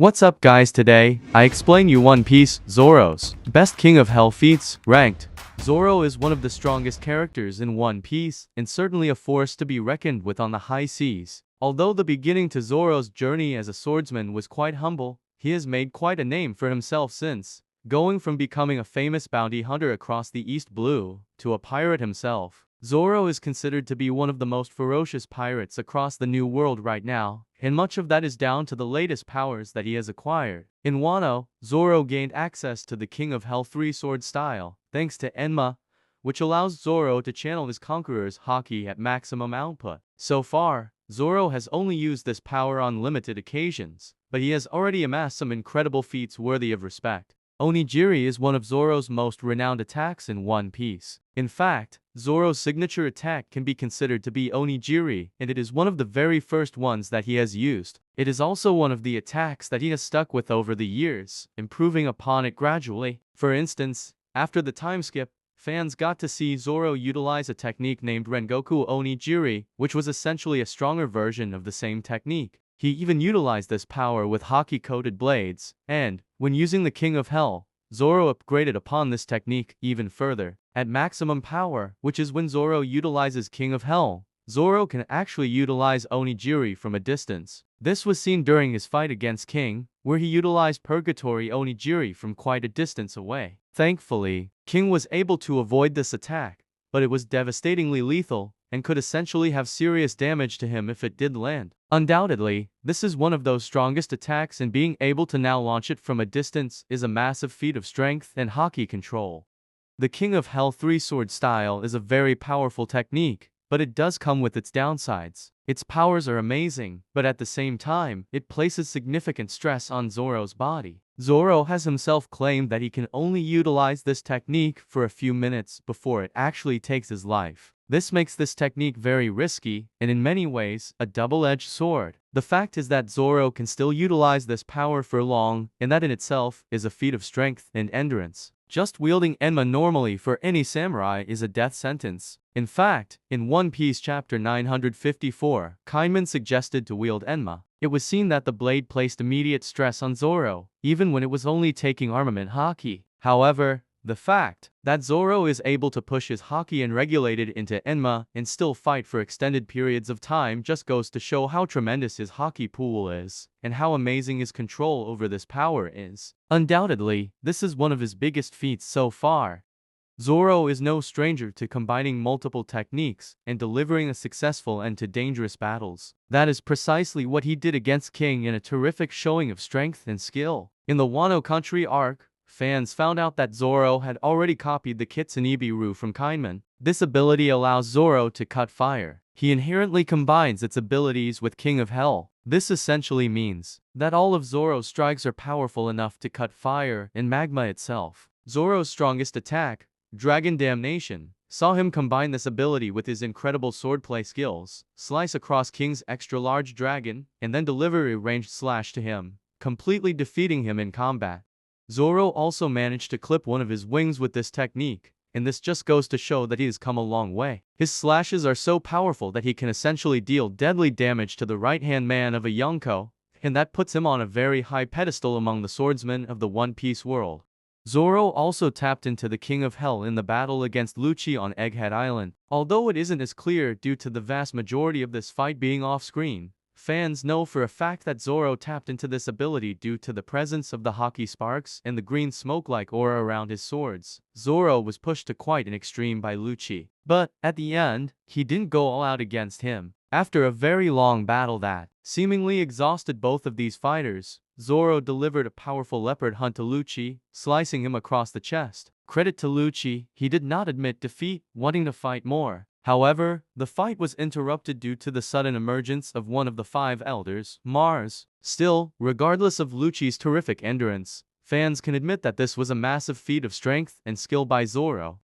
What's up guys, today I explain you One Piece, Zoro's best King of Hell feats, ranked. Zoro is one of the strongest characters in One Piece, and certainly a force to be reckoned with on the high seas. Although the beginning to Zoro's journey as a swordsman was quite humble, he has made quite a name for himself since, going from becoming a famous bounty hunter across the East Blue, to a pirate himself. Zoro is considered to be one of the most ferocious pirates across the New World right now, and much of that is down to the latest powers that he has acquired. In Wano, Zoro gained access to the King of Hell three-sword style, thanks to Enma, which allows Zoro to channel his conqueror's haki at maximum output. So far, Zoro has only used this power on limited occasions, but he has already amassed some incredible feats worthy of respect. Onigiri is one of Zoro's most renowned attacks in One Piece. In fact, Zoro's signature attack can be considered to be Onigiri, and it is one of the very first ones that he has used. It is also one of the attacks that he has stuck with over the years, improving upon it gradually. For instance, after the time skip, fans got to see Zoro utilize a technique named Rengoku Onigiri, which was essentially a stronger version of the same technique. He even utilized this power with haki-coated blades, and, when using the King of Hell, Zoro upgraded upon this technique even further. At maximum power, which is when Zoro utilizes King of Hell, Zoro can actually utilize Onigiri from a distance. This was seen during his fight against King, where he utilized Purgatory Onigiri from quite a distance away. Thankfully, King was able to avoid this attack, but it was devastatingly lethal, and could essentially have serious damage to him if it did land. Undoubtedly, this is one of those strongest attacks, and being able to now launch it from a distance is a massive feat of strength and haki control. The King of Hell three-sword style is a very powerful technique, but it does come with its downsides. Its powers are amazing, but at the same time, it places significant stress on Zoro's body. Zoro has himself claimed that he can only utilize this technique for a few minutes before it actually takes his life. This makes this technique very risky, and in many ways, a double-edged sword. The fact is that Zoro can still utilize this power for long, and that in itself is a feat of strength and endurance. Just wielding Enma normally for any samurai is a death sentence. In fact, in One Piece chapter 954, Kaiman suggested to wield Enma. It was seen that the blade placed immediate stress on Zoro, even when it was only taking armament haki. However, the fact that Zoro is able to push his haki and regulate it into Enma and still fight for extended periods of time just goes to show how tremendous his haki pool is, and how amazing his control over this power is. Undoubtedly, this is one of his biggest feats so far. Zoro is no stranger to combining multiple techniques and delivering a successful end to dangerous battles. That is precisely what he did against King in a terrific showing of strength and skill. In the Wano Country arc, fans found out that Zoro had already copied the Kitsune-Biru from Kaiman. This ability allows Zoro to cut fire. He inherently combines its abilities with King of Hell. This essentially means that all of Zoro's strikes are powerful enough to cut fire and magma itself. Zoro's strongest attack, Dragon Damnation, saw him combine this ability with his incredible swordplay skills, slice across King's extra-large dragon, and then deliver a ranged slash to him, completely defeating him in combat. Zoro also managed to clip one of his wings with this technique, and this just goes to show that he has come a long way. His slashes are so powerful that he can essentially deal deadly damage to the right-hand man of a Yonko, and that puts him on a very high pedestal among the swordsmen of the One Piece world. Zoro also tapped into the King of Hell in the battle against Lucci on Egghead Island. Although it isn't as clear due to the vast majority of this fight being off-screen, fans know for a fact that Zoro tapped into this ability due to the presence of the haki sparks and the green smoke-like aura around his swords. Zoro was pushed to quite an extreme by Lucci, but, at the end, he didn't go all out against him. After a very long battle that seemingly exhausted both of these fighters, Zoro delivered a powerful leopard hunt to Lucci, slicing him across the chest. Credit to Lucci, he did not admit defeat, wanting to fight more. However, the fight was interrupted due to the sudden emergence of one of the five elders, Mars. Still, regardless of Lucci's terrific endurance, fans can admit that this was a massive feat of strength and skill by Zoro.